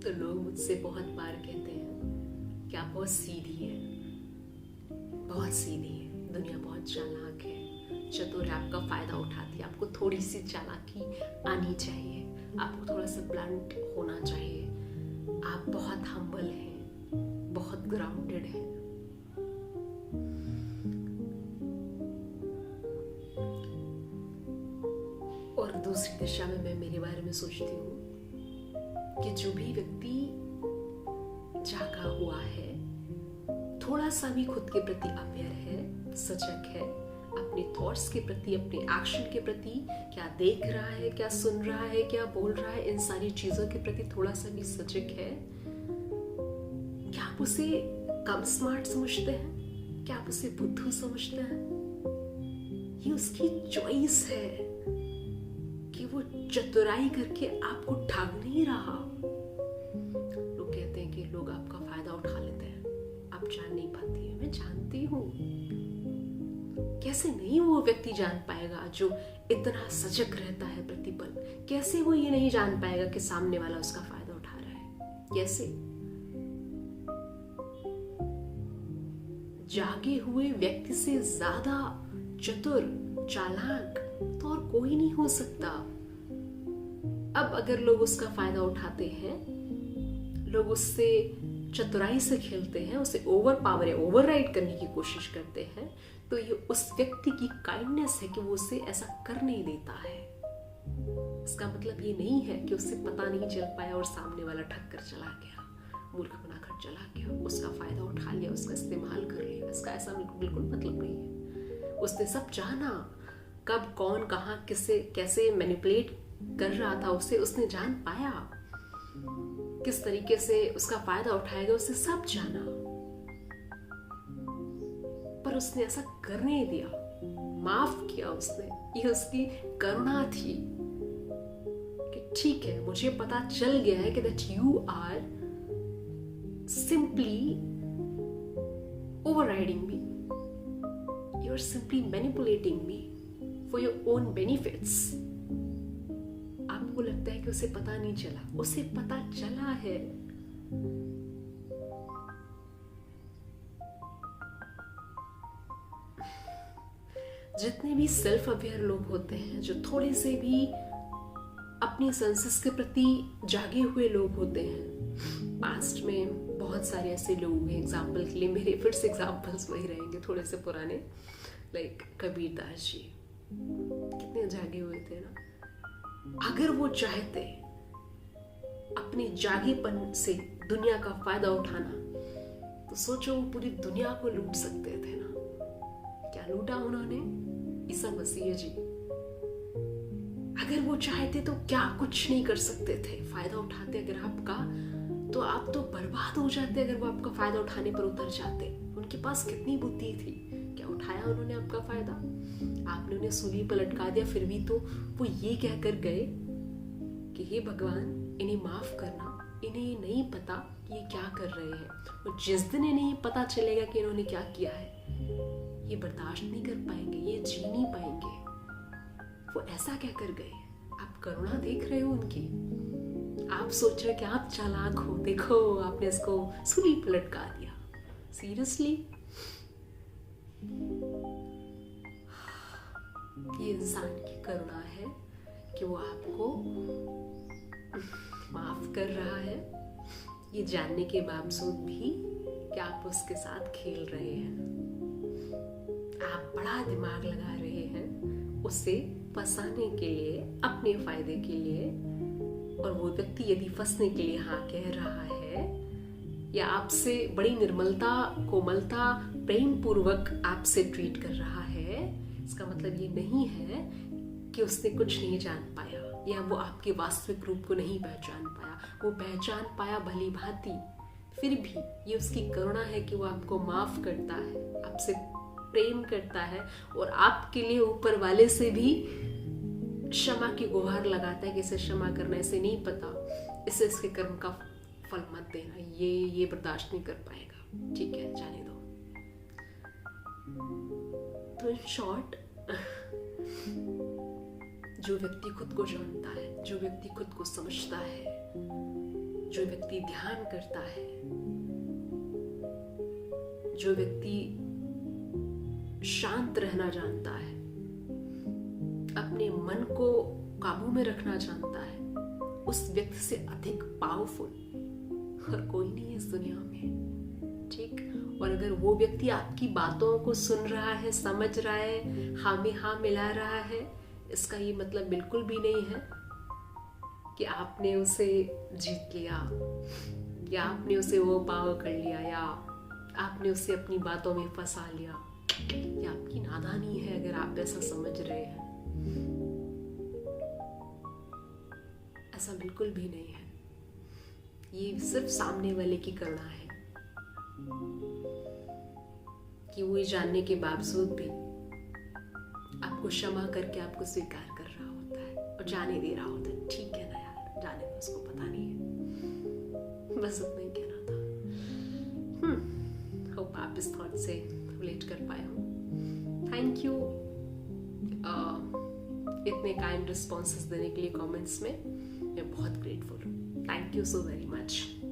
तो लोग मुझसे बहुत बार कहते हैं कि आप बहुत सीधी है, बहुत सीधी है, दुनिया बहुत चालाक है, चतुर है, आपका फायदा उठाती है, आपको थोड़ी सी चालाकी आनी चाहिए, आपको थोड़ा सा ब्लंट होना चाहिए, आप बहुत हम्बल हैं, बहुत ग्राउंडेड हैं। और दूसरी दिशा में मैं मेरे बारे में सोचती हूँ कि जो भी व्यक्ति जागा हुआ है, थोड़ा सा भी खुद के प्रति अवेयर है, सजग है, अपने थॉट्स के प्रति, अपने एक्शन के प्रति, क्या देख रहा है, क्या सुन रहा है, क्या बोल रहा है, इन सारी चीजों के प्रति थोड़ा सा भी सजग है, क्या आप उसे कम स्मार्ट समझते हैं? क्या आप उसे बुद्धू समझते हैं? ये उसकी चॉइस है कि वो चतुराई करके आपको ठग नहीं रहा। लोग कहते हैं कि लोग आपका फायदा उठा लेते हैं, आप जान नहीं पाती है। मैं जानती हूँ। कैसे नहीं वो व्यक्ति जान पाएगा जो इतना सजग रहता है प्रतिपल? कैसे वो ये नहीं जान पाएगा कि सामने वाला उसका फायदा उठा रहा है? कैसे? जागे हुए व्यक्ति से ज्यादा चतुर, चालाक तो और कोई नहीं हो सकता। अब अगर लोग उसका फायदा उठाते हैं, लोग उससे चतुराई से खेलते हैं, उसे ओवर पावर या ओवर राइड करने की कोशिश करते हैं, तो ये उस व्यक्ति की काइंडनेस है कि वो उसे ऐसा कर नहीं देता है। इसका मतलब ये नहीं है कि उसे पता नहीं चल पाया और सामने वाला ठग कर चला गया, मूर्ख बनाकर चला गया, उसका फायदा उठा लिया, उसका इस्तेमाल कर लिया। इसका ऐसा बिल्कुल मतलब नहीं है। उसने सब जाना, कब कौन कहाँ किसे कैसे मैनिपुलेट कर रहा था, उसे उसने जान पाया, किस तरीके से उसका फायदा उठाएगा, उसे सब जाना, पर उसने ऐसा कर नहीं दिया, माफ किया उसने। ये उसकी करुणा थी कि ठीक है, मुझे पता चल गया है कि that you are simply overriding me, you are simply manipulating me for your own benefits. आपको लगता है कि उसे पता नहीं चला, उसे पता चला है। जितने भी सेल्फ अवेयर लोग होते हैं, जो थोड़े से भी अपनी सेंसेस के प्रति जागे हुए लोग होते हैं, पास्ट में बहुत सारे ऐसे लोग हैं। एग्जाम्पल के लिए मेरे फिर से एग्जाम्पल्स वही रहेंगे, थोड़े से पुराने, लाइक कबीरदास जी, कितने जागे हुए थे ना। अगर वो चाहते अपने जागेपन से दुनिया का फायदा उठाना, तो सोचो वो पूरी दुनिया को लूट सकते थे ना। क्या लूटा उन्होंने? ईसा मसीह जी। अगर वो चाहते तो क्या कुछ नहीं कर सकते थे। फायदा उठाते अगर आपका, तो आप तो बर्बाद हो जाते अगर वो आपका फायदा उठाने पर उतर जाते। उनके पास कितनी बुद्धि थी, क्या उठाया उन्होंने आपका फायदा? आपने उन्हें सूली पर लटका दिया, फिर भी तो वो ये कहकर गए कि हे भगवान, इन्हें माफ करना, इन्हें नहीं पता कि ये क्या कर रहे हैं। और जिस दिन इन्हें ये पता चलेगा कि इन्होंने क्या किया है, ये बर्दाश्त नहीं कर पाएंगे, ये जी नहीं पाएंगे। वो ऐसा कहकर गए। आप करुणा देख रहे हो उनकी? आप सोच रहे कि आप चालाक हो, देखो आपने इसको सूली पर लटका दिया। सीरियसली? ये इंसान की करुणा है कि वो आपको माफ कर रहा है, ये जानने के बावजूद भी कि आप उसके साथ खेल रहे हैं। आप बड़ा दिमाग लगा रहे हैं उसे फंसाने के लिए, अपने फायदे के लिए। और वो व्यक्ति यदि फंसने के लिए हाँ कह रहा है, या आपसे बड़ी निर्मलता, कोमलता, प्रेम पूर्वक आपसे ट्रीट कर रहा है, इसका मतलब ये नहीं है कि उसने कुछ नहीं जान पाया, या वो आपके वास्तविक रूप को नहीं पहचान पाया। वो पहचान पाया भली भांति, फिर भी ये उसकी करुणा है कि वो आपको माफ करता है, आपसे प्रेम करता है, और आपके लिए ऊपर वाले से भी क्षमा की गुहार लगाता है कि इसे क्षमा करना, इसे नहीं पता, इसे इसके कर्म का फल मत देना, ये बर्दाश्त नहीं कर पाएगा, ठीक है जाने दो। तो इन शॉर्ट, जो व्यक्ति खुद को जानता है, जो व्यक्ति खुद को समझता है, जो जो व्यक्ति ध्यान करता है, जो व्यक्ति शांत रहना जानता है, अपने मन को काबू में रखना जानता है, उस व्यक्ति से अधिक पावरफुल और कोई नहीं है इस दुनिया में। ठीक। और अगर वो व्यक्ति आपकी बातों को सुन रहा है, समझ रहा है, हाँ में हाँ मिला रहा है, इसका ये मतलब बिल्कुल भी नहीं है कि आपने उसे जीत लिया, या आपने उसे वो पावर कर लिया, या आपने उसे अपनी बातों में फंसा लिया। ये आपकी नादानी है अगर आप ऐसा समझ रहे हैं। ऐसा बिल्कुल भी नहीं है। ये सिर्फ सामने वाले की करुणा है कि वो ये जानने के बावजूद भी आपको क्षमा करके आपको स्वीकार कर रहा होता है और जाने दे रहा होता है। ठीक है ना यार, जाने दो, उसको पता नहीं है। बस इतना ही कहना था। होप आप इस थॉट से रिलेट कर पाए हो। थैंक यू इतने काइंड रिस्पॉन्सेस देने के लिए कमेंट्स में। मैं बहुत ग्रेटफुल हूँ। Thank you so very much.